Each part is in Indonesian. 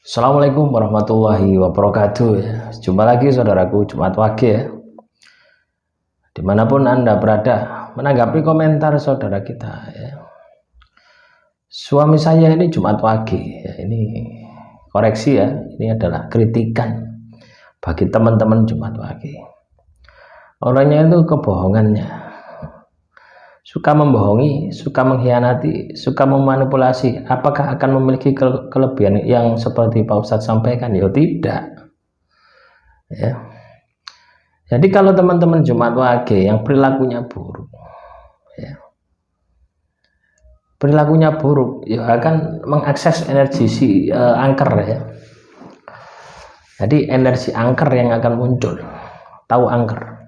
Assalamualaikum warahmatullahi wabarakatuh. Jumpa lagi saudaraku Jumat Wage ya. Dimanapun Anda berada, menanggapi komentar saudara kita ya. Suami saya ini Jumat Wage ya, ini koreksi ya, ini adalah kritikan bagi teman-teman Jumat Wage. Orangnya itu kebohongannya, suka membohongi, suka mengkhianati, suka memanipulasi. Apakah akan memiliki kelebihan yang seperti Pak Ustadz sampaikan? Ya tidak ya. Jadi kalau teman-teman Jumat Wage yang perilakunya buruk ya, perilakunya buruk ya akan mengakses energi si angker ya. Jadi energi angker yang akan muncul. Tahu angker?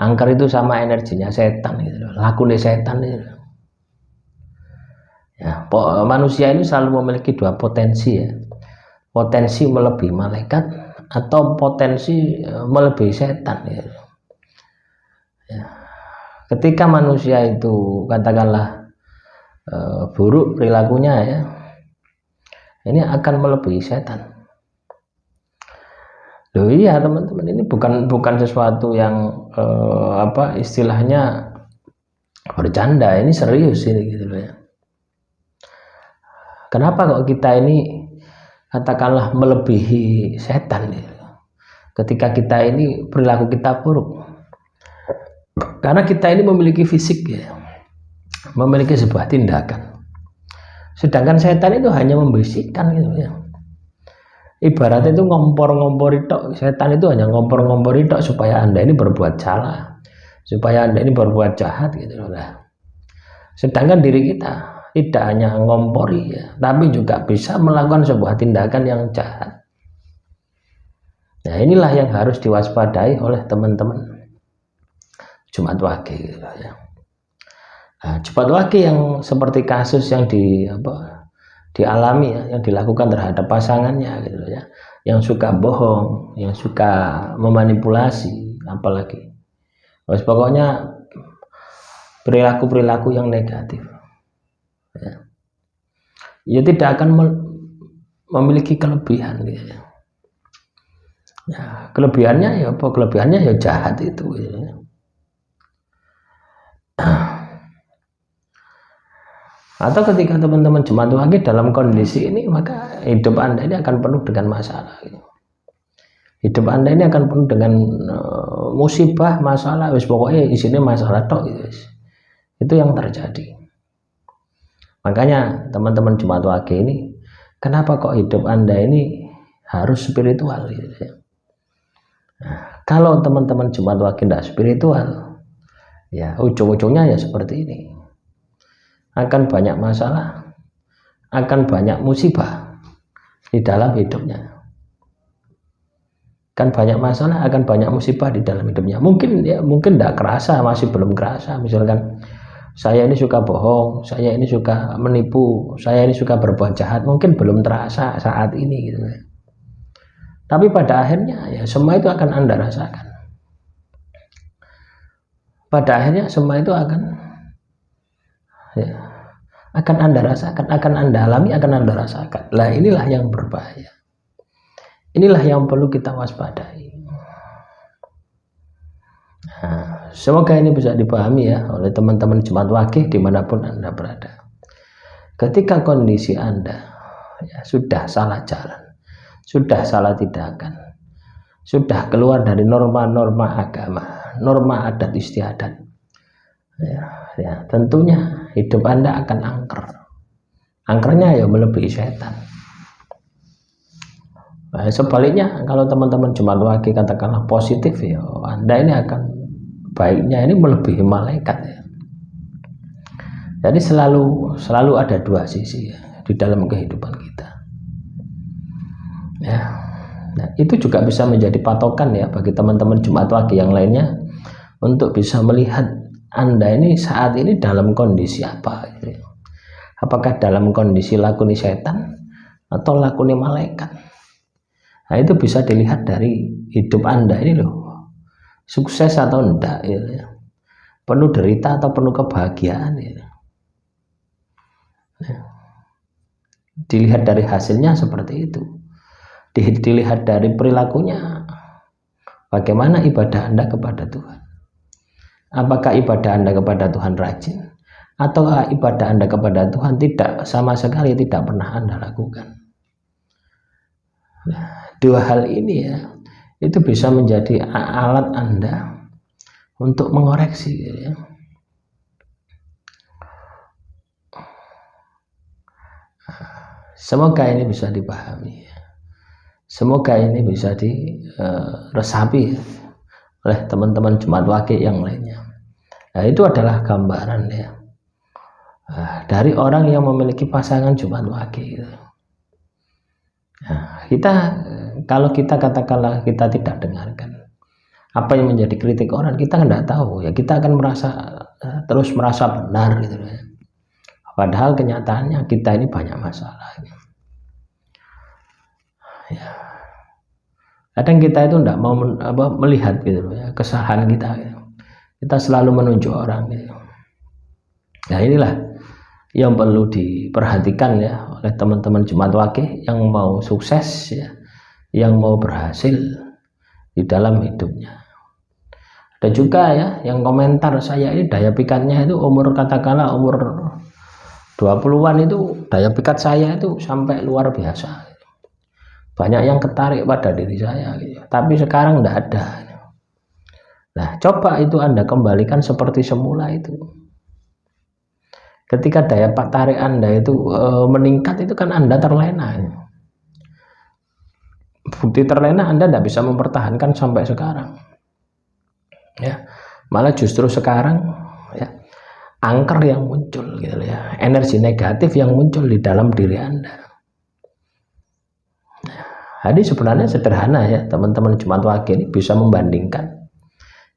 Angker itu sama energinya setan gitu, lakunya setan gitu. Ya, manusia ini selalu memiliki dua potensi ya. Potensi melebihi malaikat atau potensi melebihi setan ya. Ya. Ketika manusia itu katakanlah buruk perilakunya ya, ini akan melebihi setan. Loh iya teman-teman, ini bukan sesuatu yang istilahnya bercanda, ini serius ini gitu loh ya. Kenapa kok kita ini katakanlah melebihi setan gitu? Ketika kita ini perilaku kita buruk, karena kita ini memiliki fisik ya, memiliki sebuah tindakan, sedangkan setan itu hanya membisikkan gitu ya. Ibaratnya itu ngompor-ngompor itu, setan itu hanya ngompor-ngompor itu supaya Anda ini berbuat salah, supaya Anda ini berbuat jahat gitu loh. Sedangkan diri kita tidak hanya ngompori ya, tapi juga bisa melakukan sebuah tindakan yang jahat. Nah inilah yang harus diwaspadai oleh teman-teman Jumat Wage gitu ya. Nah, Jumat Wage yang seperti kasus yang dialami ya, yang dilakukan terhadap pasangannya gitu ya, yang suka bohong, yang suka memanipulasi, apalagi pokoknya perilaku-perilaku yang negatif ya tidak akan memiliki kelebihan gitu ya. Ya, kelebihannya ya apa? Kelebihannya ya jahat itu gitu ya. Atau ketika teman-teman Jumat Wage dalam kondisi ini, maka hidup Anda ini akan penuh dengan masalah gitu. Hidup Anda ini akan penuh dengan musibah, masalah, pokoknya isinya masalah tok gitu. Itu yang terjadi. Makanya teman-teman Jumat Wage ini, kenapa kok hidup Anda ini harus spiritual gitu ya. Nah, kalau teman-teman Jumat Wage tidak spiritual, ya ujung-ujungnya ya seperti ini. Akan banyak masalah, akan banyak musibah di dalam hidupnya. Kan banyak masalah, akan banyak musibah di dalam hidupnya. Mungkin tidak kerasa, masih belum kerasa. Misalkan saya ini suka bohong, saya ini suka menipu, saya ini suka berbuat jahat, mungkin belum terasa saat ini gitu. Tapi pada akhirnya ya semua itu akan Anda rasakan. Pada akhirnya semua itu akan Anda rasakan, akan Anda alami, akan Anda rasakan. Lah inilah yang berbahaya. Inilah yang perlu kita waspadai. Nah, semoga ini bisa dipahami ya oleh teman-teman Jumat Wage dimanapun Anda berada. Ketika kondisi Anda ya, sudah salah jalan, sudah salah tindakan, sudah keluar dari norma-norma agama, norma adat istiadat, ya tentunya hidup Anda akan angker. Angkernya ya melebihi setan. Nah, sebaliknya kalau teman-teman Jumat Wage katakanlah positif ya, Anda ini akan baiknya ini melebihi malaikat ya. Jadi selalu ada dua sisi ya, di dalam kehidupan kita. Ya. Nah, itu juga bisa menjadi patokan ya bagi teman-teman Jumat Wage yang lainnya untuk bisa melihat Anda ini saat ini dalam kondisi apa gitu. Apakah dalam kondisi lakuni setan atau lakuni malaikat. Nah itu bisa dilihat dari hidup Anda ini loh, sukses atau enggak gitu ya. Penuh derita atau penuh kebahagiaan gitu. Dilihat dari hasilnya seperti itu. Dilihat dari perilakunya, bagaimana ibadah Anda kepada Tuhan. Apakah ibadah Anda kepada Tuhan rajin, atau ibadah Anda kepada Tuhan tidak sama sekali tidak pernah Anda lakukan. Nah, dua hal ini ya, itu bisa menjadi alat Anda untuk mengoreksi ya. Semoga ini bisa dipahami, semoga ini bisa diresapi oleh teman-teman Jumat Wage yang lainnya. Nah, itu adalah gambaran ya dari orang yang memiliki pasangan Jumat Wage. Nah, kalau kita katakanlah kita tidak dengarkan apa yang menjadi kritik orang, kita tidak tahu ya, kita akan terus merasa benar gitu ya. Padahal kenyataannya kita ini banyak masalah. Ya. Kadang kita itu tidak mau melihat gitu ya, kesalahan kita. Gitu. Kita selalu menunjuk orang. Gitu. Nah, inilah yang perlu diperhatikan ya oleh teman-teman Jumat Wage yang mau sukses ya, yang mau berhasil di dalam hidupnya. Ada juga ya yang komentar, saya ini daya pikatnya itu katakanlah umur 20-an itu daya pikat saya itu sampai luar biasa. Banyak yang ketarik pada diri saya gitu. Tapi sekarang tidak ada. Nah, coba itu Anda kembalikan seperti semula itu. Ketika daya tarik Anda itu meningkat, itu kan Anda terlena. Bukti terlena Anda tidak bisa mempertahankan sampai sekarang. Ya, malah justru sekarang ya, angker yang muncul gitu ya, energi negatif yang muncul di dalam diri Anda. Jadi sebenarnya sederhana ya, teman-teman Jumat Wage ini bisa membandingkan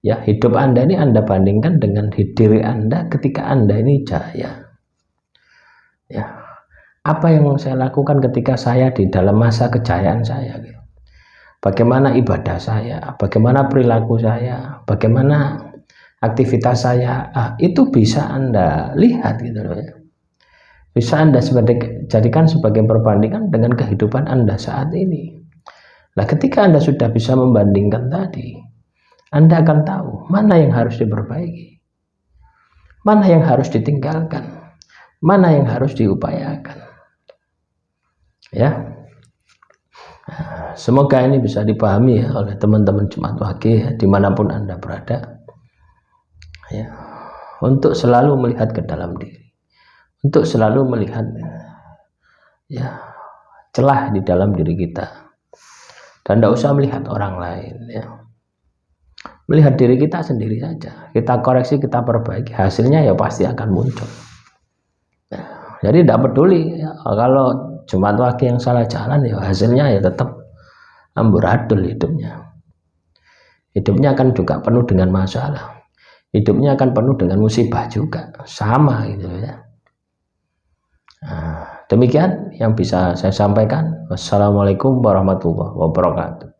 ya, hidup Anda ini Anda bandingkan dengan diri Anda ketika Anda ini jaya. Ya, apa yang saya lakukan ketika saya di dalam masa kejayaan saya gitu. Bagaimana ibadah saya, bagaimana perilaku saya, bagaimana aktivitas saya, itu bisa Anda lihat gitu loh ya. Bisa Anda jadikan sebagai perbandingan dengan kehidupan Anda saat ini. Nah, ketika Anda sudah bisa membandingkan tadi, Anda akan tahu mana yang harus diperbaiki, mana yang harus ditinggalkan, mana yang harus diupayakan. Ya. Semoga ini bisa dipahami ya oleh teman-teman Jumat Wage ya, dimanapun Anda berada ya, untuk selalu melihat ke dalam diri, untuk selalu melihat ya celah di dalam diri kita, dan tidak usah melihat orang lain ya, melihat diri kita sendiri saja, kita koreksi, kita perbaiki, hasilnya ya pasti akan muncul ya. Jadi tidak peduli ya, kalau Jumat Wage yang salah jalan ya hasilnya ya tetap amburadul hidupnya. Hidupnya akan juga penuh dengan masalah. Hidupnya akan penuh dengan musibah juga, sama gitu ya. Nah, demikian yang bisa saya sampaikan. Wassalamualaikum warahmatullahi wabarakatuh.